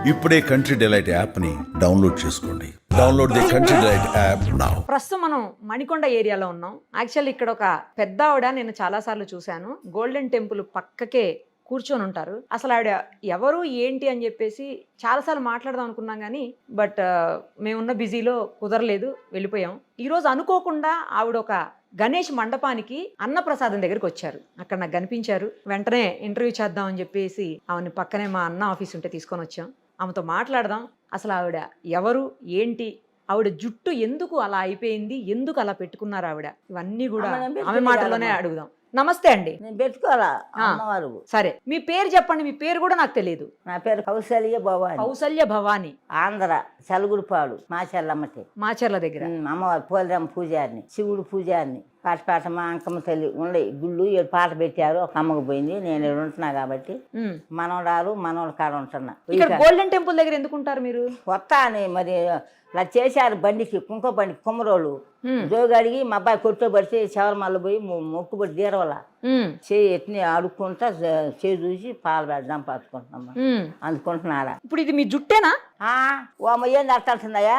ఇప్పుడే country delight app ని download చేసుకోండి. Download the country delight app now. ప్రస్తుతం మనం మణికొండ ఏరియాలో ఉన్నాం. యాక్చువల్లీ ఇక్కడ ఒక పెద్ద ఆవిడ నేను చాలా సార్లు చూశాను. గోల్డెన్ టెంపుల్ పక్కకే కూర్చొని ఉంటారు. అసలు ఆవిడ ఎవరు ఏంటి అని చెప్పేసి చాలాసార్లు మాట్లాడదాం అనుకున్నాం కానీ బట్ మేమున్న బిజీలో కుదరలేదు, వెళ్ళిపోయాం. ఈరోజు అనుకోకుండా ఆవిడ ఒక గణేష్ మండపానికి అన్నప్రసాదం దగ్గరికి వచ్చారు. అక్కడ నాకు కనిపించారు. వెంటనే ఇంటర్వ్యూ చేద్దామని చెప్పేసి ఆవిడని పక్కనే మా అన్న ఆఫీస్ ఉంటే తీసుకొని వచ్చాం. ఆమెతో మాట్లాడదాం. అసలు ఆవిడ ఎవరు ఏంటి, ఆవిడ జుట్టు ఎందుకు అలా అయిపోయింది, ఎందుకు అలా పెట్టుకున్నారు ఆవిడ, ఇవన్నీ కూడా ఆమె మాటలోనే అడుగుదాం. నమస్తే అండి. నేను పెట్టుకోవాలా అమ్మవారు. సరే, మీ పేరు చెప్పండి. మీ పేరు కూడా నాకు తెలియదు. నా పేరు కౌశల్య భవాని. కౌసల్య భవాని. ఆంధ్ర చలుగుడుపాడు మాచెల్లమ్మటి. మాచర్ల దగ్గర. అమ్మవారు పోలేరమ్మ పూజారిని, శివుడు పూజారిని. పాట మా అంకమ్మ తల్లి ఉండే గుళ్ళు 7 పాట పెట్టారు. ఒక అమ్మకు పోయింది. నేను ఇక్కడ ఉంటున్నా కాబట్టి మనవడాలు మనవల కాడ ఉంటున్నా. ఇక్కడ గోల్డెన్ టెంపుల్ దగ్గర ఎందుకుంటారు మీరు? కొత్త అని మరి ఇలా చేశారు బండికి, కుంకుమ బండికి కుమ్మరోళ్ళు జోగి అడిగి మా అబ్బాయి కొట్టుబడితే శబరిమల పోయి మొక్కుబడి తీరవల చేయి ఎత్ని అడుక్కుంటా చేయి చూసి పాలు పెడదాం పట్టుకుంటున్నామ్మా. అందుకుంటున్నాడా. ఇప్పుడు ఇది మీ జుట్టేనా? ఓ అమ్మ ఏంది అట్టాడుతున్నాయా?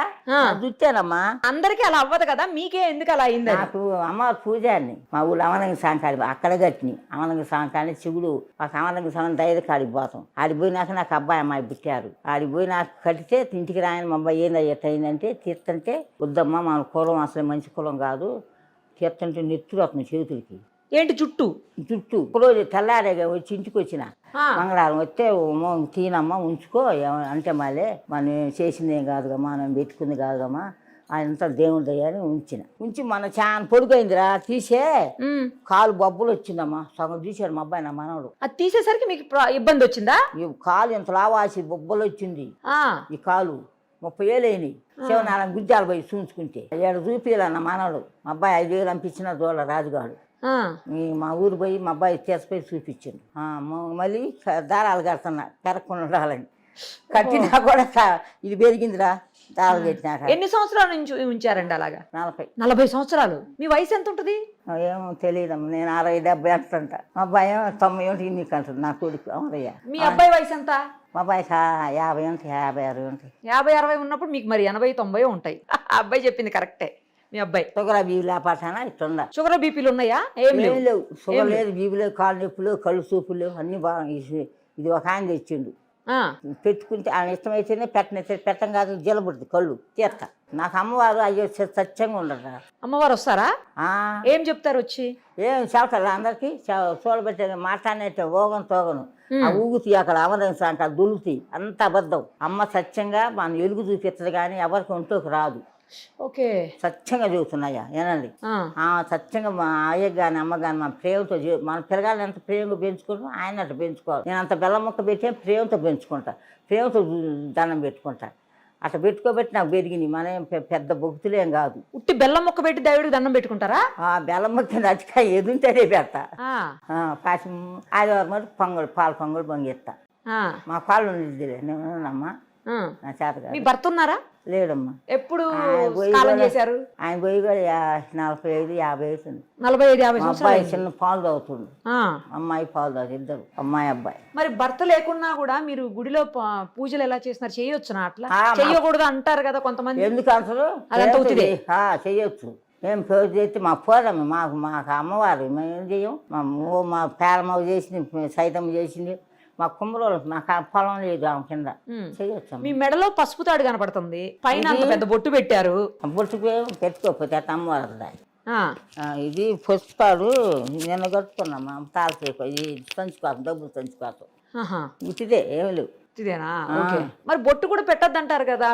జుట్టేనమ్మా. అందరికి అలా అవ్వదు కదా, మీకే ఎందుకు అలా అయింది? నాకు అమ్మవారి పూజారిని మా ఊళ్ళో అమలంగి సాంకాడి అక్కడ గట్టిని అమలంగి సాంకాడి శివుడు ఒక అమలంగి సాంగ ధైర్య కాడికి పోతాం. ఆడికి పోయినాక నాకు అబ్బాయి అమ్మాయి పుట్టారు. ఆడికి పోయి నాకు కడితే ఇంటికి రాయని మా అబ్బాయి ఏంది ఎట్టయిందంటే తీర్థంటే వద్దమ్మా మన కులం అసలు మంచి కులం కాదు, తీర్థంటే నెత్తురు అతను చేతులకి. ఏంటి జుట్టు? జుట్టు రోజు తెల్లారేగా వచ్చి ఇంటికి వచ్చిన మంగళవారం వస్తే తీనమ్మా ఉంచుకో అంటే మళ్ళీ మనం చేసింది ఏం కాదుగా, మనం పెట్టుకుంది కాదుగమ్మా, ఆయనంతా దేవుడి దయ్యాన్ని ఉంచి మన చాలా పొడుగైందిరా తీసే కాలు బొబ్బలు వచ్చిందమ్మా. సగం తీసాడు మా అబ్బాయి నా మనవడు. అది తీసేసరికి మీకు ఇబ్బంది వచ్చిందా? ఈ కాలు ఇంత లావాసి బొబ్బలు వచ్చింది. ఈ కాలు 30 ఏళ్ళు అయినాయి. 4 గుజ్జాలు పోయి చూసుకుంటే 7 చూపిలా నా మనవడు. మా అబ్బాయి 5 వేలు పంపించిన దోళ్ళ రాజుగాడు. మా ఊరు పోయి మా అబ్బాయి తీసిపోయి చూపించాను. మళ్ళీ దారాలు కడుతున్నా పెరగకుండా ఉండాలని. కట్టినా కూడా ఇది పెరిగిందిరా దారాలు పెట్టినాక. ఎన్ని సంవత్సరాల నుంచి ఉంచారండి అలాగా? 40 సంవత్సరాలు. మీ వయసు ఎంత ఉంటుంది? ఏమో తెలియదమ్మా. నేను 60-70 అంటుంటా. మా అబ్బాయి 90 నీకు అంటుంది నా కొడుకు అమరయ్య. మీ అబ్బాయి వయసు ఎంత? మా అబ్బాయికి 50 ఉంటాయి, 56 ఉంటాయి. 50-60 ఉన్నప్పుడు మీకు మరి 80-90 ఉంటాయి. అబ్బాయి చెప్పింది కరెక్టే. మీ అబ్బాయి షుగర్ బీపీ లేపాటానా ఇట్లా షుగర్ బీపీలు ఉన్నాయా? ఏం లేవు. షుగర్ లేదు, బీపీ లేవు, కాళ్ళు నొప్పులు, కళ్ళు చూపులు లేవు, అన్ని బాగా. ఇది ఒక ఆయన తెచ్చిండు. పెట్టుకుంటే ఆయన ఇష్టమైతేనే పెట్టం కాదు, జలబుడుతుంది కళ్ళు తీర్త. నాకు అమ్మవారు అయ్యో సత్యంగా ఉండదు. అమ్మవారు వస్తారా? ఏం చెప్తారు వచ్చి? ఏం చెబుతారు అందరికి చూడబెట్టే మాట్లాడినట్టే ఓగను తోగను ఊగుతాయి. అక్కడ అమరం అక్కడ దులుతాయి, అంత అబద్ధం. అమ్మ సత్యంగా మన ఎలుగు చూపిస్తుంది కానీ ఎవరికి ఒంట్లోకి రాదు. ఓకే, సత్యంగా చెబుతున్నాయా ఏనండి. సత్యంగా మా అయ్య కానీ అమ్మ కానీ మన ప్రేమతో మన పిల్లగాళ్ళని ఎంత ప్రేమగా పెంచుకుంటాం ఆయన అట్లా పెంచుకోవాలి. నేను అంత బెల్లం ముక్క పెట్టి ప్రేమతో పెంచుకుంటా, ప్రేమతో దండం పెట్టుకుంటా. అట్లా పెట్టుకోబెట్టి నాకు పెరిగింది. మనం పెద్ద భక్తులేం కాదు. ఉట్టి బెల్లం ముక్క పెట్టి దేవుడికి దండం పెట్టుకుంటారా? బెల్లం ముక్క నచ్చిక ఎదుంటేనే పెడతా. ఆదివారం పొంగల్ పాలు పొంగల్ పొంగిస్తా. మా పాలు ఉండేదిలే నేనమ్మా. నా చేత. మీ భర్త ఉన్నారా? లేడమ్మా. ఎప్పుడు కాలం చేశారు? ఆయన పోయి 45-50 అవుతుంది. 45-50 అబ్బాయి చిన్న పాలు తాగుతుంది, అమ్మాయి పాలు తాగుతుంది. ఇద్దరు అమ్మాయి అబ్బాయి. మరి భర్త లేకున్నా కూడా మీరు గుడిలో పూజలు ఎలా చేస్తున్నారు? చేయొచ్చునా? అట్లా చెయ్యకూడదు అంటారు కదా కొంతమంది. ఎందుకు అంటారు? చెయ్యొచ్చు. మేము పూజ చేస్తే మా పోదమ్మ మాకు అమ్మవారు. మేము ఏం చెయ్యం. మా పేరమ్మ చేసింది, సైతమ్మ చేసింది. మా కుమ్మరోళ్ళు మాకు పొలం లేదు ఆమె కింద చేయొచ్చు. మీ మెడలో పసుపు తాడు కనపడుతుంది, పైన అంత పెద్ద బొట్టు పెట్టారు. బొట్టు పెట్టుకోకపోతే అట్ట అమ్మవారు. ఇది పుష్పాలు నిన్న కట్టుకున్నామా తాళసేపు. ఇది తంచుకోసం డబ్బులు తంచుకోసం ఇదే ఏమి లేవు. ఇదేనా? మరి బొట్టు కూడా పెట్టద్దంటారు కదా.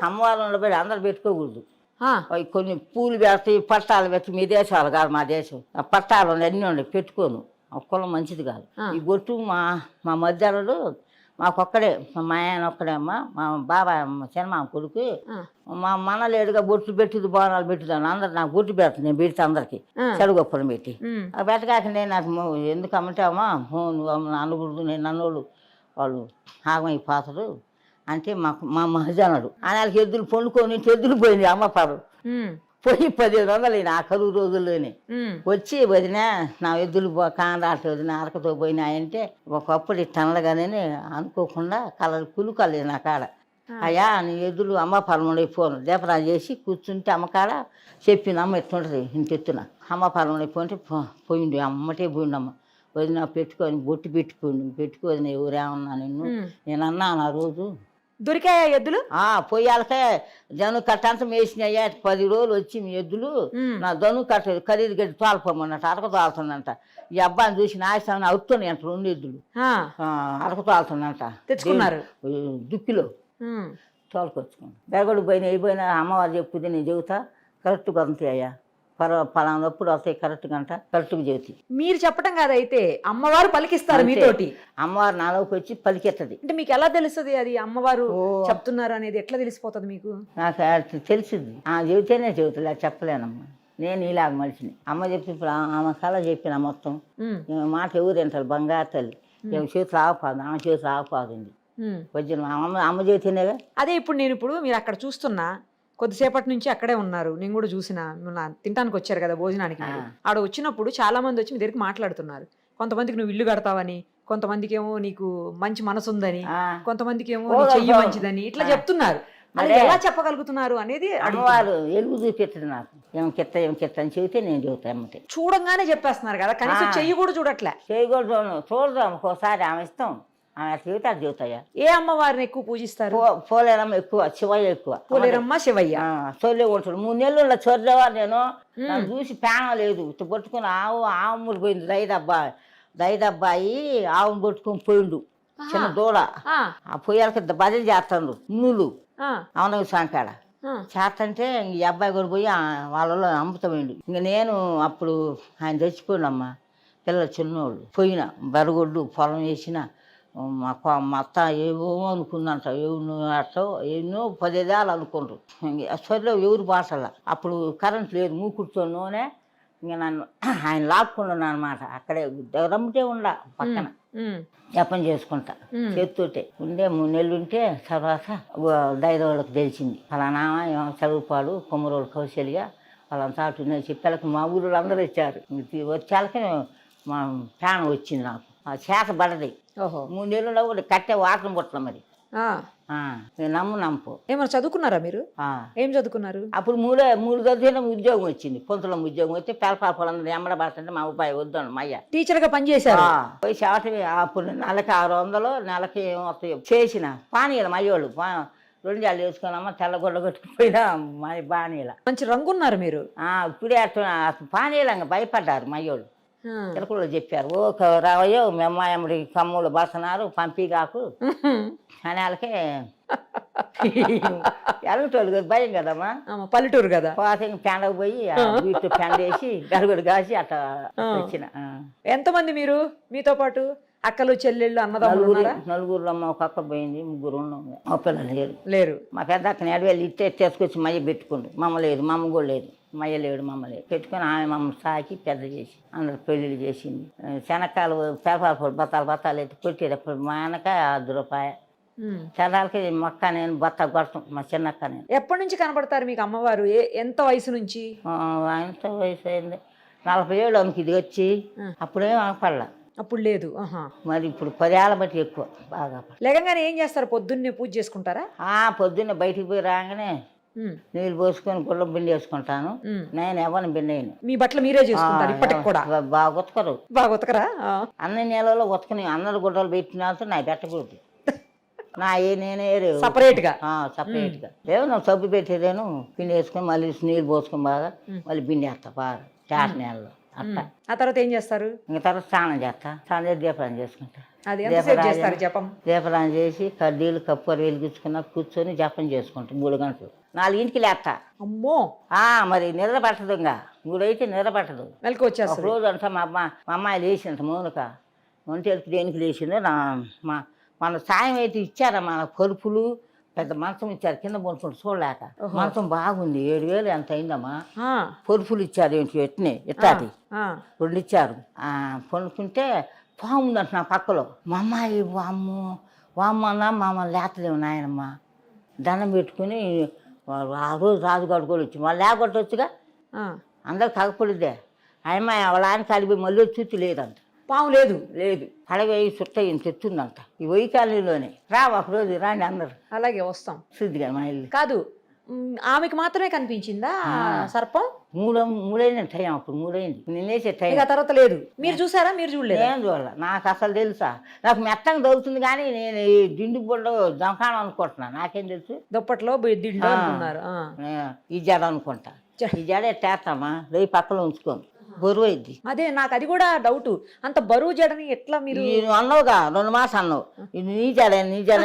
అమ్మవారు పెట్టి అందరు పెట్టుకోకూడదు. కొన్ని పూలు పెడతాయి, పట్టాలు పెట్టి. మీ దేశాలు కాదు మా దేశం. పట్టాలు అన్నీ ఉండే పెట్టుకోను. కులం మంచిది కాదు. ఈ బొట్టు మా మధ్యలో మాకొక్కడే, మా ఆయన ఒక్కడే అమ్మ. మా బాబాయ్ చిన్నమా కొడుకు మా మనలేడుగా బొట్లు పెట్టుది, బోనాలు పెట్టుదాను. అందరు నాకు బొట్టు పెడతాను, నేను పెడితే అందరికి చెడుగొప్పలు పెట్టి. పెట్టగాక నేను నాకు ఎందుకు అమ్మంటావమ్మా నువ్వు అనకూడదు, నేను అన్నోళ్ళు వాళ్ళు ఆగమైపోతారు అంటే మా మహజనుడు ఆయనకి ఎద్దులు పొండుకొని ఎద్దులు పోయింది. అమ్మ పాడు పోయి 1500 ఆ కరువు రోజుల్లోనే ఉమ్, వచ్చి వదిన నా ఎద్దులు కాండాట వదిన అరకతో పోయినాయంటే ఒకప్పుడు ఇట్టనలుగానే అనుకోకుండా కులుకలేదు నా కాడ. అయ్యా నీ ఎద్దులు అమ్మ పరమడి పోను దేపరా చేసి కూర్చుంటే అమ్మకాడ చెప్పింది అమ్మ ఎట్టుంటుంది ఇంత ఎత్తున అమ్మ పరమడి పోంటే పోయిండు అమ్మటే పోయిండమ్మ వదిన పెట్టుకొని బొట్టు పెట్టుకోని ఎవరేమన్నా నిన్ను నేనన్నా ఆ రోజు దొరికాయా ఎద్దులు? పొయ్యాలకే జను కట్టంతా వేసినాయ్యా 10 రోజులు వచ్చి మీ ఎద్దులు నా జను కట్ట ఖరీదు గడ్డి తోలపోమన్నట్టు అరక తోలుతుందంట. ఈ అబ్బాయిని చూసి నాయసాన్ని అవుతున్నాయి అంట 2 ఎద్దులు అరక తోలుతుందంట తెచ్చుకున్నారు దుక్కిలో ఉమ్, తోలుకొచ్చుకున్నాను. బెరగడు అయిపోయినా అమ్మవారు చెప్పుది నేను చెబుతా కరెక్ట్గా అంతే అయ్యా పలానప్పుడు వస్తాయి కరెక్ట్గా కరెక్ట్గా చెబుతాయి. మీరు చెప్పడం కాదైతే అమ్మవారు పలికిస్తారు మీతోటి. అమ్మవారు నాలోకి వచ్చి పలికెత్తది. అంటే మీకు ఎలా తెలుస్తుంది అది అమ్మవారు చెప్తున్నారు అనేది? ఎట్లా తెలిసిపోతుంది మీకు? నాకు తెలిసింది చెబితేనే చెబుతుంది అది చెప్పలేనమ్మా. నేను ఇలాగ మనిషిని అమ్మ చెప్పి ఇప్పుడు ఆమె కళ చెప్పిన మొత్తం మాట ఎవరు తింటారు బంగారు తల్లి చేతులు ఆగపాదు ఆమె చేతులు ఆగపాదుంది వచ్చిన అమ్మ చేతినేగా. అదే ఇప్పుడు మీరు అక్కడ చూస్తున్నా కొద్దిసేపటి నుంచి అక్కడే ఉన్నారు, నేను కూడా చూసిన తినడానికి వచ్చారు కదా భోజనానికి. ఆడ వచ్చినప్పుడు చాలా మంది వచ్చి మీ దగ్గరికి మాట్లాడుతున్నారు. కొంతమందికి నువ్వు ఇల్లు కడతావని, కొంతమందికి ఏమో నీకు మంచి మనసు ఉందని, కొంతమందికి ఏమో నీ చెయ్యి మంచిదని ఇట్లా చెప్తున్నారు. అది ఎలా చెప్పగలుగుతున్నారు అనేది అమ్మవారు ఎలుగు చూపెట్టదు నాకు. ఏం కిత్త అని చెబితే నేను చెబుతా అమ్మతే. చూడంగానే చెప్పేస్తున్నారు కదా, కనీసం చెయ్యి కూడా చూడట్లే. చెయ్యి కూడా చూడదాం ఒక్కోసారి ఆమె ఇష్టం ఆమె చెబితే అది చెబుతాయా. ఏ అమ్మవారిని ఎక్కువ పూజిస్తారు? పోలేరమ్మ ఎక్కువ, శివయ్య ఎక్కువ. పోలేరమ్మ శివయ్య చొల్లే ఉంటాడు. 3 నెలలు చొర్రేవా నేను నన్ను చూసి పేన లేదు ఇట్లా పట్టుకుని ఆవుములు పోయింది. దైదబ్బాయి ఆవును పట్టుకొని పోయిండు చిన్న దూడ. ఆ పొయ్యాలకి బదిలీ చేస్తాడు నూలు అవునవి సాంకాడ చేస్తంటే ఈ అబ్బాయి కూడా పోయి వాళ్ళలో అమ్ముతామండి. ఇంక నేను అప్పుడు ఆయన చచ్చిపోయినమ్మా పిల్లలు చిన్నోళ్ళు పోయిన బరగొడ్డు పొలం వేసిన మా అత్త ఏవో అనుకుందంట ఎన్నో 10 ఏళ్ళు అనుకుంటారు. సరిలో ఎవరు బాసల అప్పుడు కరెంట్ లేదు మూకుడుతో నూనె. ఇంక నన్ను ఆయన లాక్కున్నాను అనమాట. అక్కడే రమ్మితే ఉండ పక్కన జపం చేసుకుంటా చేతితోటే ఉండే 3 నెలలు ఉంటే తర్వాత దైదోళ్ళకి తెలిసింది ఫలానా చదువుపాడు కొమ్మరోళ్ళు కౌశల్య వాళ్ళంతా చెప్పాలకి మా ఊళ్ళో అందరూ వచ్చారు. వచ్చాలకి మా ప్రాణం వచ్చింది నాకు. ఆ చేత పడది 3 నెలలు కూడా కట్టే వాసన పుట్టడం మరి నమ్ము ఏమన్నా చదువుకున్నారా మీరు? ఏం చదువుకున్నారు? అప్పుడు 3 చదివిన ఉద్యోగం వచ్చింది. పొంతలో ఉద్యోగం వచ్చి పిల్లపాపలందరూ ఎమ్మడ పడుతుంటే మా అబ్బాయి వద్దాను మయ్య టీచర్ గా పనిచేశారు. పోయి చెవటి అప్పుడు నెలకి 600 నెలకి ఏమవుతాయి చేసిన పానీయాలు మయ్యోళ్ళు 2 ఏళ్ళు వేసుకున్నామా తెల్లగొడ్డ కొట్టుకుపోయినా మా బానీల మంచి రంగున్నారు మీరు. ఇప్పుడే అట్లా పానీయాలంగా భయపడ్డారు మయ్యోళ్ళు. తిరకుల్లో చెప్పారు రావయ్యో మీ అమ్మాయి కమ్ములు బసనారు పంపిగాకు అని వాళ్ళకి ఎలగటోళ్ళు కదా భయం కదమ్మా పల్లెటూరు కదా. పాత పెండకు పోయి వీటితో పెండేసి గరుగుడు కాసి అట్లా వచ్చిన. ఎంతమంది మీరు మీతో పాటు? అక్కలు చెల్లెళ్ళు అన్నదమ్ములు? 4 అమ్మ ఒక అక్క పోయింది, 3 మా పిల్లలు లేరు. మా పెద్ద అక్కని ఎడవేళ్ళు తీసుకొచ్చి మయ్య పెట్టుకుండు. మమ్మ లేదు, మమ్మ కూడా లేదు, మయ్య లేడు, మమ్మ లేదు. పెట్టుకుని ఆమె మమ్మల్ని సాకి పెద్ద చేసి అందరు పెళ్ళిళ్ళు చేసింది. శనక్కాయలు పేపర్ బత్తాలు ఎత్తి కొట్టేటప్పుడు మా వెనక 10 రూపాయలు చల్లాలకి మొక్క నేను బత్త కొడతాం మా చిన్నక్క. నేను ఎప్పటి నుంచి కనపడతారు మీకు అమ్మవారు? ఎంత వయసు నుంచి? ఎంత వయసు అయింది 40 ఏళ్ళు అమ్మకి ఇది వచ్చి. అప్పుడేం అనపడలా. అప్పుడు లేదు. మరి ఇప్పుడు 10 ఏళ్ళ బట్టి ఎక్కువ బాగా. లేకంగానే ఏం చేస్తారు? పొద్దున్నే పూజ చేసుకుంటారా? పొద్దున్నే బయటికి పోయి రాగానే నీళ్ళు పోసుకొని గుళ్ళ బిండి వేసుకుంటాను. నేను ఎవరిని బిండేను. మీ బట్టలు మీరే చేసుకుంటారు ఇప్పటికి కూడా? బాగా ఉతకరు. బాగా ఉతకరా? అన్ని నెలలో ఉతకని అందరు గుడ్డలు పెట్టినాతో నా పెట్టకూడదు. నా నేనే సపరేట్ గా లేవు నా సబ్బు పెట్టేదేను పిండి వేసుకొని మళ్ళీ నీళ్ళు పోసుకొని బాగా మళ్ళీ బిండి వేస్తా బాగా చాట నెలలో అట్లా. ఆ తర్వాత ఏం చేస్తారు? ఇంకా తర్వాత స్నానం చేస్తా. స్నానం చేసి దీపరాన్ని చేసుకుంటా. దీపరాన్ని చేసి కడ్డీలు కప్పూర వెలిగించుకున్నా కూర్చొని జపం చేసుకుంటా 3 గంటలు. 4ంటికి లేస్తా. అమ్మో మరి నిద్ర పట్టదు. ఇంకా 3 అయితే నిద్ర పట్టదు. ఒక రోజు అంతా మా అమ్మాయి లేచింట మౌనిక ఒంటేరికి దేనికి లేచిందో మన సాయం అయితే ఇచ్చారా మన పరుపులు పెద్ద మంచం ఇచ్చారు కింద పడుకుంటూ చూడలేక. మంచం బాగుంది 7,000 ఎంత అయిందమ్మా. పరుపులు ఇచ్చారు ఏంటి ఎట్నే ఎట్టాది 2 ఇచ్చారు. పడుకుంటే పాము ఉందంట నా పక్కలో. మా అమ్మాయి వామ్మన్నా మమ్మల్ని లేతలేము నాయనమ్మ దండం పెట్టుకుని ఆ రోజు రాజుగాడు కూడా వచ్చి మళ్ళీ లేకొట్టొచ్చుగా ఆ. అందరు కాకపోతే అమ్మాయి వాళ్ళ ఆయన కాలిపోయి మళ్ళీ చూసి లేదంట. పాము లేదు. లేదు, పడవేయి చుట్ట ఈయన తెచ్చుందంట ఈ వెయ్యి కాలనీలోనే. రా ఒకరోజు రాండి అందరు. అలాగే వస్తాం. శుద్ధిగా మా ఇల్లు కాదు, ఆమెకి మాత్రమే కనిపించిందా సర్పం? మూడైంది టైం, అప్పుడు మూడైంది నేనేసే టైం. ఇక తర్వాత లేదు. మీరు చూసారా? మీరు చూడలేదు? ఏం చూడాల, నాకు అసలు తెలుసా? నాకు మెత్తంగా దొరుకుతుంది కానీ నేను ఈ దిండు బొడ్డు దొంకాణం అనుకుంటున్నా, నాకేం తెలుసు. దుప్పట్లో దిండు అనుకున్నారు. ఈ జడ అనుకుంటా, ఈ జడ ఎట్టేస్తామా రేపు పక్కన ఉంచుకోను, బరువు అయింది. అదే నాకు అది కూడా డౌట్, అంత బరువు జడని ఎట్లా మీరు అన్నావుగా 2 మాసాలు అన్నావు. ఇది నీ జడ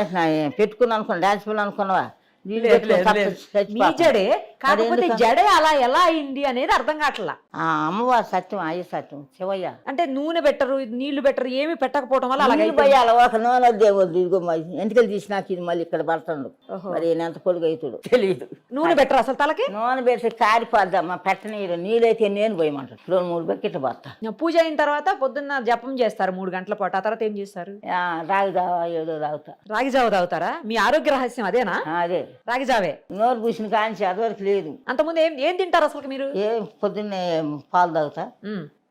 పెట్టుకున్నా అనుకున్నా, డాన్స్ పిల్లలు అనుకున్నావా? మీ జడే, కాకపోతే జడే అలా ఎలా అయింది అనేది అర్థం కావట్లా. అమ్మవారు సత్యం, అయ్య సత్యం, శివయ్య. అంటే నూనె పెట్టరు, నీళ్లు పెట్టరు, ఏమి పెట్టకపోవడం వల్ల అలాగే పోయాలి. ఒక నూనె దేవుడు ఇదిగో ఎంటికలు తీసినాక ఇది మళ్ళీ ఇక్కడ పడుతుండు. మరి ఈయన ఎంత పొడుగు అవుతాడు తెలియదు. నూనె పెట్టరు అసలు తలకి? నూనె పెడితే కారిపోద్దమ్మా, పెట్టనీరు. నీళ్ళైతే నేను పోయమంటాడు. 2-3 బకెట్లు పడతా. పూజ అయిన తర్వాత పొద్దున్న జపం చేస్తారు 3 గంటల పాటు. ఆ తర్వాత ఏం చేస్తారు? రాగి జావా ఏదో తాగుతా. రాగి జావ తాగుతారా? మీ ఆరోగ్య రహస్యం అదేనా? అదే రాగి జావే. నోరు పూసిన కాంచి అదివరకు లేదు. అంతకుముందు ఏం తింటారు అసలు మీరు? పొద్దున్నే పాలు తాగుతా.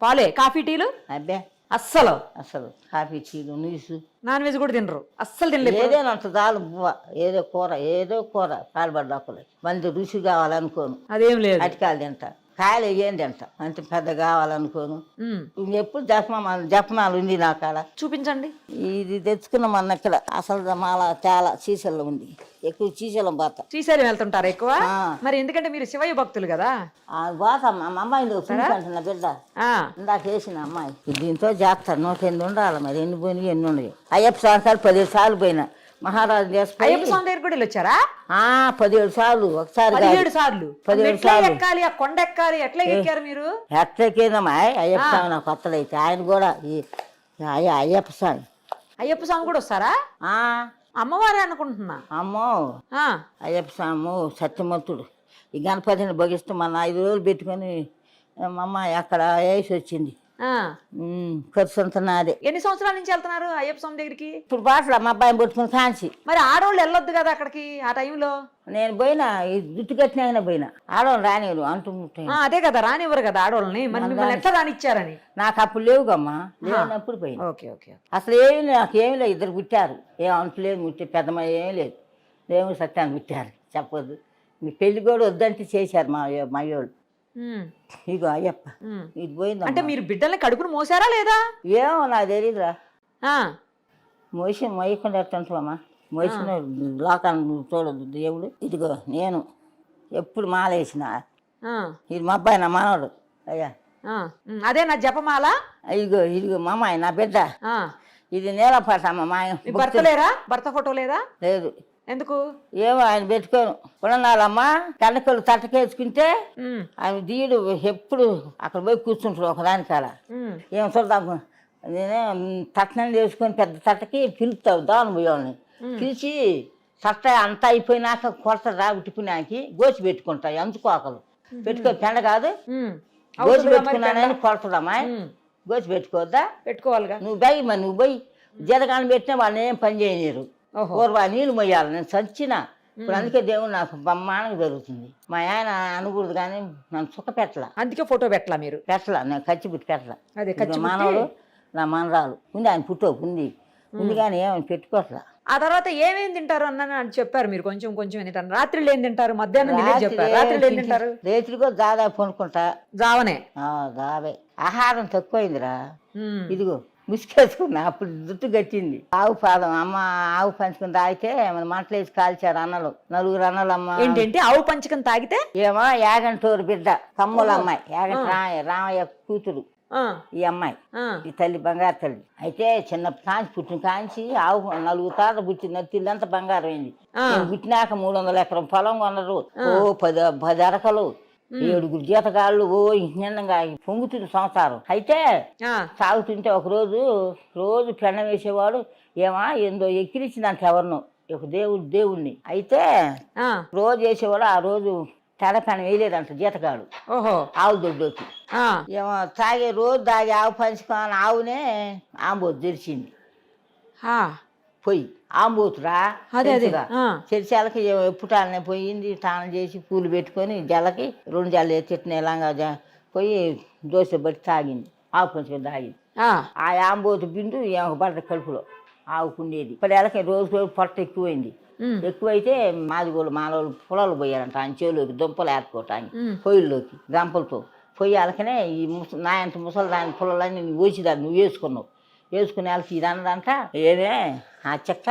పాలే? కాఫీ టీలు? అబ్బే అస్సలు అసలు కాఫీ టీలు నీసు. నాన్ వెజ్ కూడా తినరు? అస్సలు తినలేదు? ఏదైనా అంత చాలు బువ్వ, ఏదో కూర పాల్పడ్డాకులు. మంచి రుచి కావాలనుకోను, అదేం లేదు. అటికాయలు తింటా, కాయలు వేయండి అంట, అంత పెద్ద కావాలనుకోను. ఎప్పుడు జపమాలు ఉంది నా కాడ. చూపించండి. ఇది తెచ్చుకున్నాం అన్న ఇక్కడ. అసలు మాల చాలా సీసల్లో ఉంది, ఎక్కువ శ్రీశైలం పోతా. శ్రీశైలం వెళ్తుంటారు ఎక్కువ? మరి ఎందుకంటే మీరు శివయ్య భక్తులు కదా. పోతా. మా అమ్మాయి అంటున్నా బిడ్డ ఇందాక వేసిన అమ్మాయి. దీంతో చేస్తారు 108 ఉండాలి. మరి ఎన్ని పోయినాయి ఎన్ని ఉన్నాయి. అయ్యప్ప సంవత్సరాలు 17 సార్లు పోయినా. మహారాజు అయ్యప్ప స్వామి దగ్గర కూడా వచ్చారా? 17 సార్లు. ఒకసారి 17 సార్లు. 17 సార్లు ఎక్కాలి, ఆ కొండ ఎక్కాలి. ఎట్లా ఎక్కారు మీరు? ఎట్లకేదమ్మా అయ్యప్ప స్వామి నాకు కొత్తలైతే. ఆయన కూడా అయ్యప్ప స్వామి. అయ్యప్ప స్వామి కూడా వస్తారా? అమ్మవారే అనుకుంటున్నా. అమ్మో అయ్యప్ప స్వామి సత్యమంతుడు. ఈ గణపతిని భగిస్తూ మన 5 రోజులు పెట్టుకొని మా అమ్మ అక్కడ వేసి వచ్చింది. ఖర్చు అంతా నాదే. ఎన్ని సంవత్సరాల నుంచి వెళ్తున్నారు అయ్యప్ప స్వామి దగ్గరికి? ఇప్పుడు బాటలో మా అబ్బాయిని పట్టుకుని కాంచి. మరి ఆడవాళ్ళు వెళ్ళొద్దు కదా అక్కడికి ఆ టైంలో? నేను పోయినా, ఈ జుట్టు కట్టిన పోయినా. ఆడవాళ్ళు రానివ్వరు అంటూ. అదే కదా, రానివ్వరు కదా ఆడవాళ్ళని. మరి మిమ్మల్ని ఎట్లా రానిచ్చారని? నాకు అప్పుడు లేవుగమ్మా, లేనప్పుడు పోయినా. Okay okay. అసలు ఏమి నాకేమి లేదు. 2 పుట్టారు, ఏం అంటలేదు. ముట్టే పెద్దమ్మ ఏమీ లేదు. దేవుడు సత్యాన్ని పుట్టారు. చెప్పొద్దు. మీ పెళ్లి కూడా వద్దంటే చేశారు మా వాళ్ళు. ఇగో అయ్యప్ప ఇది పోయింది. అంటే మీరు బిడ్డల్ని కడుపును మోసారా లేదా? ఏమో నాకు తెలియదురా. మోయకుండా ఎట్టుంటామా? మోసిన లోకాన్ని చూడదు దేవుడు. ఇదిగో నేను ఎప్పుడు మాలేసిన. ఇది మా అబ్బాయి, నా మనవడు. అయ్యా అదే నా జపమాల. ఇదిగో మా అమ్మాయి, నా బిడ్డ. ఇది నీలపాట. మా భర్త లేరా? భర్త ఫోటో లేదా? లేదు. ఎందుకు? ఏమో ఆయన పెట్టుకోను. కొనాలమ్మా కనకలు తట్టకేసుకుంటే ఆయన దీడు ఎప్పుడు అక్కడ పోయి కూర్చుంటాడు ఒకదాని కాడ. ఏం చూద్దాం, నేనే తట్టనం చేసుకొని పెద్ద తట్టకి పిలుస్తావు దాని పోయాలని పిలిచి తట్ట అంతా అయిపోయినాక కొరత ఉట్టుకున్నాకి గోచి పెట్టుకుంటాయి. అందుకోకలు పెట్టుకో, పెండ కాదు, గోచి పెట్టుకున్నానని కొడతాడమ్మా. గోచి పెట్టుకోవద్దా? పెట్టుకోవాలిగా. నువ్వు పోయి మరి నువ్వు పోయి జరగాని పెట్టినా వాళ్ళని ఏం పని చేయలేరు. పూర్వ నీళ్ళు మొయ్యాలి. నేను చచ్చిన ఇప్పుడు. అందుకే దేవుడు నాకు బ్రహ్మాండంగా జరుగుతుంది. మా ఆయన అనకూడదు కానీ నన్ను సుఖ పెట్టలా. అందుకే ఫోటో పెట్టలా మీరు? పెట్టలా. నేను ఖర్చు పెట్టి పెట్టలా. మానవుడు నా మనరాలు ఉంది, ఆయన పుట్టో ఉంది కానీ ఏమని పెట్టుకోవట్లా. ఆ తర్వాత ఏమేమి తింటారు అన్న చెప్పారు మీరు. కొంచెం కొంచెం తింటారు. రాత్రులు ఏం తింటారు? మధ్యాహ్నం చెప్పారు. రాత్రులు ఏం తింటారు? రేతులు కూడా దాదాపు కొనుక్కుంటా. జావనే? జావే. ఆహారం తక్కువైందిరా. ఇదిగో ముసుకేసుకున్నా. అప్పుడు జుట్టు గట్టింది. ఆవు పాదం అమ్మ ఆవు పంచుకుని తాగితే మన మంటలు వేసి కాల్చారు అన్నలు. 4 అన్నలు. అమ్మ ఏంటంటే ఆవు పంచకం తాగితే? ఏమో యాగంటూరు బిడ్డ, కమ్ముల అమ్మాయి, యాగంట రామయ్య కూతురు ఈ అమ్మాయి. ఈ తల్లి బంగారు తల్లి. అయితే చిన్న కాంచి పుట్టిన కాంచి ఆవు 4 తాత పుట్టిన తిల్లంతా బంగారం అయింది. పుట్టినాక 300 ఎకరం పొలం కొన్నారు. 10 అరకలు, 7 జీతగాళ్ళు. నిన్నంగా పొంగుతుంది సంసారం. అయితే సాగుతుంటే ఒక రోజు పెండ వేసేవాడు. ఏమా ఏందో ఎక్కిరించిందంట ఎవరినో, ఒక దేవుడిని. అయితే రోజు వేసేవాడు. ఆ రోజు తెడపెన వేయలేదంట జీతగాడు. ఆవు దొడ్డోకి ఏమో రోజు తాగి ఆవు పంచుకొని ఆవునే ఆంబోతు తెరిచింది. పొయ్యి ఆంబోతురా అదే అదే చర్చాలకి ఎప్పుటాలనే పోయింది తానం చేసి పూలు పెట్టుకొని జలకి 2 జల్లు తిట్టినేలాగా పోయి దోశ బట్టి తాగింది ఆవు కొంచెం తాగింది ఆ ఆంబోతు బిందు పడ్డ కడుపులో ఆవుకుండేది ఇప్పుడు ఎలకి రోజు పొట్ట ఎక్కువైతే మాదిగోళ్ళు మానవులు పొలాలు పోయారంట ఆయన చేలోకి దుంపలు ఏర్కోవటానికి పొయ్యిల్లోకి గంపలతో పొయ్యి అలకనే ఈ నాయంత ముసలి దాని పొలాలన్నీ నువ్వు వేసిదాన్ని నువ్వు వేసుకునే వాళ్ళకి ఇది అన్నదంట ఏమే ఆ చెక్క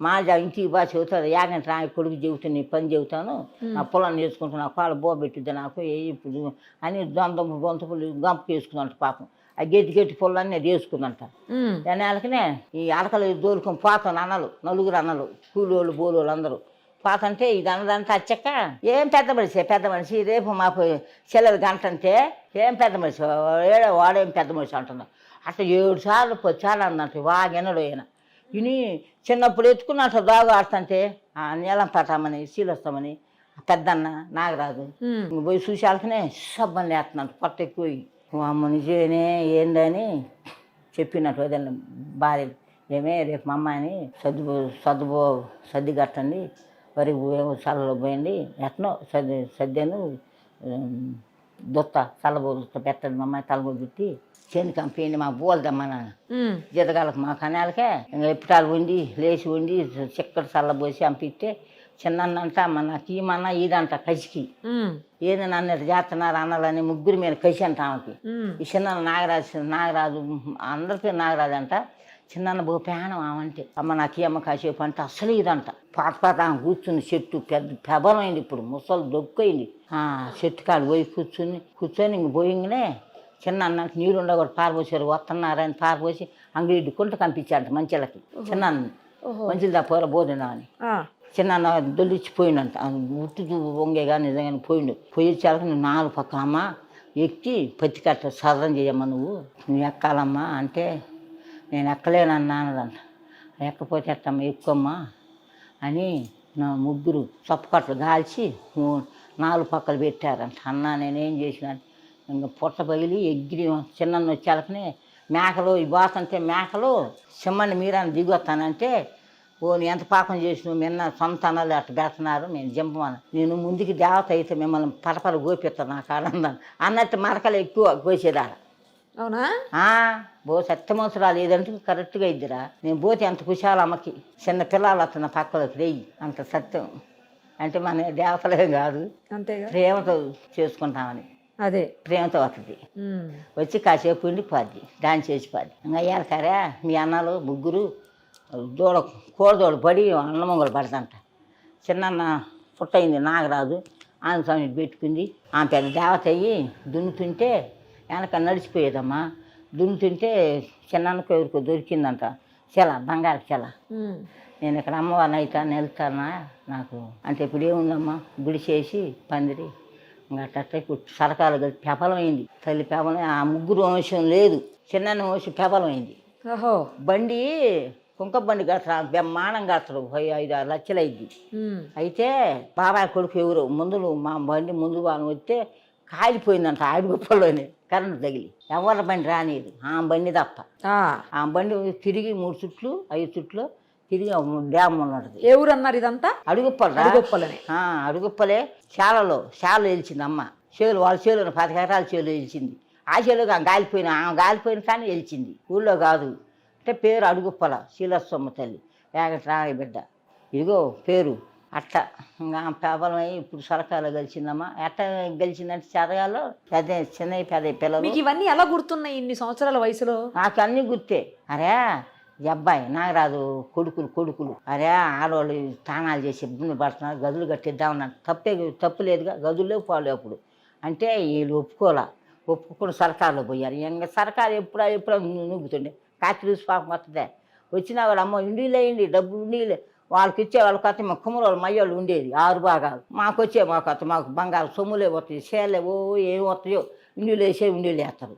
మా ఇంటికి బాగా చెబుతుంది యాగంటే నా కొడుకు చెబుతాను నీ పని చెబుతాను నా పొలాన్ని వేసుకుంటున్నా కాళ్ళు బోబెట్టిద్ది నాకు ఇప్పుడు అని దొంతపులు గంపకి వేసుకుందంట పాపం ఆ గట్టి పొలాన్ని అది వేసుకుందంట దాని వాళ్ళకనే ఈ అలకలు దోలుకొని పోతాను అన్నలు 4 అన్నలు కూలోళ్ళు బోలోళ్ళు అందరూ పోతంటే ఇది అన్నదంతా అచ్చక్క ఏం పెద్ద మనిషి రేపు మాకు చెల్లెలు గంట అంటే ఏం పెద్ద మనిషి వాడేం పెద్ద మనిషి అంటున్నా అట్లా 7 సార్లు 10 సార్లు అందంట వాగెనడు ఆయన ఇని చిన్నప్పుడు ఎత్తుకున్నట్టు దాగు ఆడుతుంటే నీలం పట్టామని శీలొస్తామని పెద్దన్న నాగరాజు పోయి చూసి వాళ్ళకనే సబ్బని వేస్తున్నాడు పొట్ట ఎక్కువ అమ్మ నిజమేనే ఏందని చెప్పినట్టు వదిలిన భార్య ఏమే రేపు మా అమ్మాయిని సర్ది కట్టండి వరి చల్లలో పోయండి ఎట్నో సద్యాను దొత్త చల్లబోత పెట్టండి మా అమ్మాయి తలబో పెట్టి చేను కంపెనీ మా బోల్దమ్మా జీతగాళ్ళకి మా కనాలకే ఇంకా ఎప్పుటాలు వండి లేచి వండి చిక్కటి చల్లబోసి పంపిస్తే చిన్నంట నాకు ఈమన్నా ఇదంట కసికి ఏది నన్ను చేస్తున్నారు అన్నాలని 3 మీద కసి అంట ఆమెకి ఈ చిన్న నాగరాజు అందరి పేరు నాగరాజు అంట చిన్న బో పేనం ఆమంటే అమ్మ నాకు ఈ అమ్మ కాసేపు అంటే అసలు ఇదంట పాత ఆమె కూర్చుని చెట్టు పెద్ద పెబలమైంది ఇప్పుడు ముసలు దొక్కయింది చెట్టు కాడు పోయి కూర్చొని ఇంక పోయింగనే చిన్న అన్నకి నీళ్ళు ఉండకూడదు పారపోసారు వస్తున్నారని పారపోసి అంగడి కుంట కంపించారంట మంచిలకి చిన్న మంచిది దా పోర బోధనా అని చిన్న దొల్లిచ్చిపోయిండంట ఉట్టు వంగేగా నిజంగానే పోయి వచ్చాక నువ్వు 4 పక్కన అమ్మ ఎక్కి పత్తి కట్ట సదరం చేయమ్మా నువ్వు ఎక్కాలమ్మా అంటే నేను ఎక్కలేనన్నా అన్నదంట ఎక్కపోతే ఎట్టమ్మా ఎక్కువమ్మా అని నా 3 చప్పకట్లు కాల్చి 4 పక్కలు పెట్టారంట అన్న నేనేం చేసిన ఇంకా పొట్ట పగిలి ఎగిరి చిన్న వచ్చాకనే మేకలు ఈ బాతంటే మేకలు సిమ్మని మీరాన్ని దిగొస్తానంటే ఓ ఎంత పాపం చేసిన నిన్న సొంత అన్నలు అట్లా పెడుతున్నారు నేను జింపమని నేను ముందుకి దేవత అయితే మిమ్మల్ని పరపర గోపిస్తాను నాకు ఆనందం అన్నట్టు మరకలు ఎక్కువ గోసేదాడ అవునా బో సత్యమోసరాలు ఏదంటే కరెక్ట్గా ఇద్దిరా నేను పోతే అంత కుశాల అమ్మకి చిన్న పిల్లలు వస్తున్న పక్కలోకి రెయ్యి అంత సత్యం అంటే మన దేవతలే కాదు అంతేగా ప్రేమతో చేసుకుంటామని అదే ప్రేమతో వస్తుంది వచ్చి కాసేపు ఉండి పోద్ది దాన్ని చేసి పోద్ది ఇంకా అయ్యారు కరే మీ అన్నలు 3 కోడదోడు పడి అన్నమొంగలు పడతంట చిన్న పుట్టయింది నాగరాజు ఆమె స్వామి పెట్టుకుంది ఆమె పెద్ద దేవత అయ్యి దున్నుతుంటే వెనక నడిచిపోయేదమ్మా దున్నుతుంటే చిన్నకు ఎవరికో దొరికిందంట బంగారు చెల నేను ఇక్కడ అమ్మవారిని అవుతాను వెళ్తానా నాకు అంటే ఇప్పుడు ఏముందమ్మా గుడి చేసి పందిరి ఇంకా అట్ట ఇప్పుడు సరకాలు కలిసి పెపలమైంది తల్లి పెపలం ఆ 3 వంశం లేదు చిన్న వంశం పెపలమైంది బండి కుంక బండి కడతాడు బ్రహ్మాండం కడతాడు 5-6 లక్షలు అయింది అయితే బాబాయ్ కొడుకు ఎవరు మా బండి ముందు వాళ్ళని వస్తే కాలిపోయిందంట ఆడిగొప్పలోనే కరెంటు తగిలి ఎవరి బండి రానిది ఆ బండి తప్ప ఆ బండి తిరిగి 3 చుట్లు 5 చుట్లు తిరిగి డ్యామ్ ఉన్నది ఏ ఊరు అన్నారు ఇదంతా అడుగుప్పలే శాలలో వెలిచింది అమ్మ చేలు వాళ్ళ చేలు 10 ఎకరాల చేలు వెలిచింది ఆ చేలు గాలిపోయిన కానీ వెలిచింది ఊళ్ళో కాదు అంటే పేరు అడుగుప్పల శీలస్వమ్మ తల్లి ఏగట్రాయ బిడ్డ ఇదిగో పేరు అట్ట ఇంకా పేపలమై ఇప్పుడు సరకాలో గెలిచిందమ్మా ఎట్ట గెలిచిందంటే చదగాలో పెద్ద చిన్న పెద్ద పిల్లలు ఇవన్నీ ఎలా గుర్తున్నాయి ఇన్ని సంవత్సరాల వయసులో నాకు అన్నీ గుర్తే అరే ఈ అబ్బాయి నాగరాజు కొడుకులు అరే ఆడవాళ్ళు స్థానాలు చేసి ఇబ్బంది పడుతున్నారు గదులు కట్టిద్దామన్నారు తప్పు లేదుగా గదుల్లో పోలే అప్పుడు అంటే వీళ్ళు ఒప్పుకొని సర్కారులో పోయారు ఇంకా సర్కారు ఎప్పుడో నూగుతుండే కాచి పాపం వస్తుందే వచ్చిన వాళ్ళు అమ్మ ఇండిలేయండి డబ్బు ఇండిలే వాళ్ళకి ఇచ్చే వాళ్ళకి వస్తే మా కుమ్మరోళ్ళు మయ్యోళ్ళు ఉండేది 6 భాగాలు మాకు మాకు బంగారు సొమ్ములే వస్తాయి సేలే ఏం వస్తాయో ఇండిలు వేస్తారు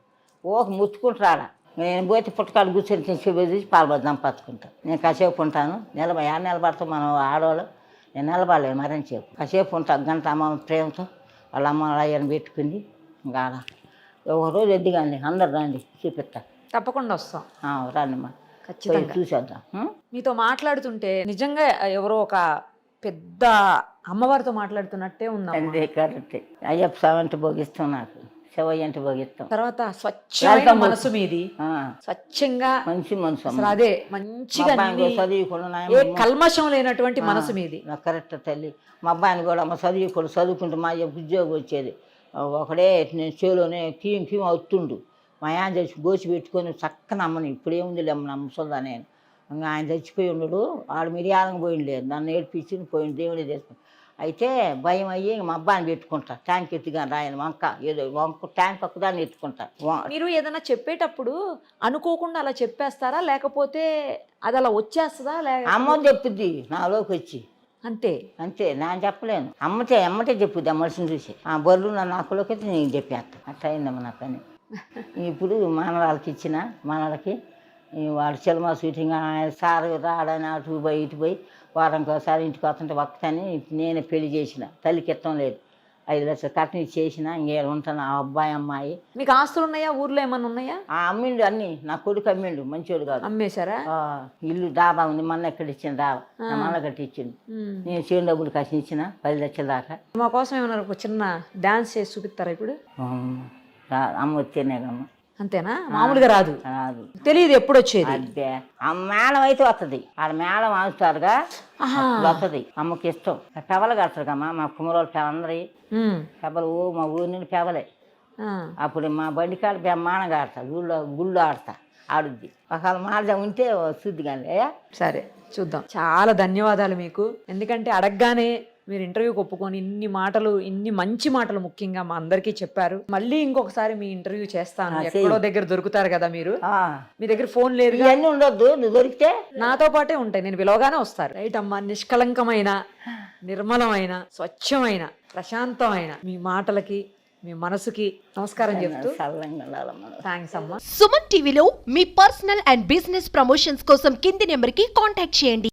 ముచ్చుకుంటారా నేను పోతే పుట్టకాడు కూర్చొని తీసి పాలు దంపచ్చుకుంటాను నేను కాసేపు ఉంటాను నిలబడతాం మనం ఆడవాళ్ళు నేను నిలబడలేదు మరని చెప్పు కాసేపు ఉంటాను గంట అమ్మ ప్రేమతో వాళ్ళ అమ్మ అయ్యని పెట్టుకుంది ఇంకా ఒక రోజు ఎద్దిగాండి అందరు రండి చూపిస్తా తప్పకుండా వస్తాం రండిమ్మా ఖచ్చితంగా చూసేద్దాం. మీతో మాట్లాడుతుంటే నిజంగా ఎవరో ఒక పెద్ద అమ్మవారితో మాట్లాడుతున్నట్టే ఉందమ్మా. అదే కరెక్ట్. అయ్యప్ప స్వామి అంటే భోగిస్తాం, నాకు శివయ్య అంటే భోగిస్తాం. తర్వాత స్వచ్ఛమైన మనసు మీది, స్వచ్ఛంగా మంచి మనసు అసలు అదే మంచిగా అన్ని చదువుకున్నా ఏ కల్మషం లేనటువంటి మనసు మీది. కరెక్ట్ తల్లి. మా అబ్బాయిని కూడా అమ్మ చదువుకుంటూ మా అయ్య ఉద్యోగం వచ్చేది ఒకడే, నేను చేలోనే కీం అవుతుండు. మా ఆయన చచ్చి గోచి పెట్టుకొని చక్కని అమ్మని ఇప్పుడేముంది అమ్మ నమ్మసొందా నేను. ఇంకా ఆయన చచ్చిపోయి ఉండడు, ఆడు మిరియాలంగా పోయింది లేదు, నన్ను ఏడ్పించి పోయింది, దేవుడే చేసుకుని. అయితే భయం అయ్యి మా అబ్బాయిని పెట్టుకుంటా, ట్యాంక్ ఎత్తుగా రాయను వంక ఏదో వంక ట్యాంక్ ఒక్కదాన్ని ఎత్తుకుంటా. మీరు ఏదైనా చెప్పేటప్పుడు అనుకోకుండా అలా చెప్పేస్తారా, లేకపోతే అది అలా వచ్చేస్తుందా? అమ్మ చెప్పుద్ది నాలోకి వచ్చి, అంతే నేను చెప్పలేను. అమ్మటే చెప్పుద్ది ఆ మనిషిని చూసి. ఆ బర్రెలు నా నాకులోకి అయితే నేను చెప్పేస్తా. అట్లా అయిందమ్మ నా పని. ఇప్పుడు మానవాళ్ళకి ఇచ్చిన మనలకి వాడు సినిమా షూటింగ్ సార్ రాడని అటు పోయి ఇటు పోయి వారానికి ఒకసారి ఇంటికి వస్తుంటే వక్కని నేనే పెళ్లి చేసిన. తల్లికి ఇష్టం లేదు, 5 లక్షలు కట్నం చేసిన. ఇంకేడ ఉంటాను ఆ అబ్బాయి అమ్మాయి. మీకు ఆస్తులు ఉన్నాయా, ఊర్లో ఏమన్నా ఉన్నాయా? అమ్మిండు అన్ని, నా కొడుకు అమ్మిండు, మంచోడు కాదు. అమ్మేశారా? ఇల్లు డాబా ఉంది, మొన్న ఎక్కడ ఇచ్చిన డాబా నా మళ్ళీ కట్టి ఇచ్చిండు. నేను చేను డబ్బులు కసి ఇచ్చిన 10 లక్షల దాకా. మా కోసం ఏమన్నా ఒక చిన్న డాన్స్ చేసి చూపిస్తారా ఇప్పుడు? అమ్మ వచ్చేనేగమ్మ. అంతేనా? మామూలుగా రాదు, రాదు, తెలియదు ఎప్పుడు వచ్చేది. అదే ఆ మేళం అయితే వస్తుంది, ఆడ మేళం ఆడుతారుగా వస్తుంది. అమ్మకి ఇష్టం. పెవలు కడతారు కమ్మా మా కుమ్మరోళ్ళు పెవలందరి పెవలు మా ఊరి నుండి పెవలే. అప్పుడు మా బండి కాడ బ్రహ్మాండంగా ఆడతా, గుళ్ళు ఆడతా, ఆడుద్ది. ఒకవేళ మాడదా ఉంటే శుద్ధి కానీ. సరే చూద్దాం. చాలా ధన్యవాదాలు మీకు, ఎందుకంటే అడగగానే మీరు ఇంటర్వ్యూకి ఒప్పుకొని ఇన్ని మంచి మాటలు ముఖ్యంగా మా అందరికీ చెప్పారు. మళ్ళీ ఇంకొకసారి మీ ఇంటర్వ్యూ చేస్తాను, ఎక్కడో దగ్గర దొరుకుతారు కదా మీరు. మీ దగ్గర ఫోన్ లేదు, ఇవన్నీ ఉండొద్దు, నువ్వు దొరికితే నాతో పాటే ఉంటాయి, నేను పిలవగానే వస్తారు. రైట్ అమ్మా, నిష్కలంకమైన, నిర్మలమైన, స్వచ్ఛమైన, ప్రశాంతమైన మీ మాటలకి, మీ మనసుకి నమస్కారం చెప్తూ థ్యాంక్స్ అమ్మా. సుమన్ టీవీలో మీ పర్సనల్ అండ్ బిజినెస్ ప్రమోషన్స్ కోసం కింది నెంబర్కి కాంటాక్ట్ చేయండి.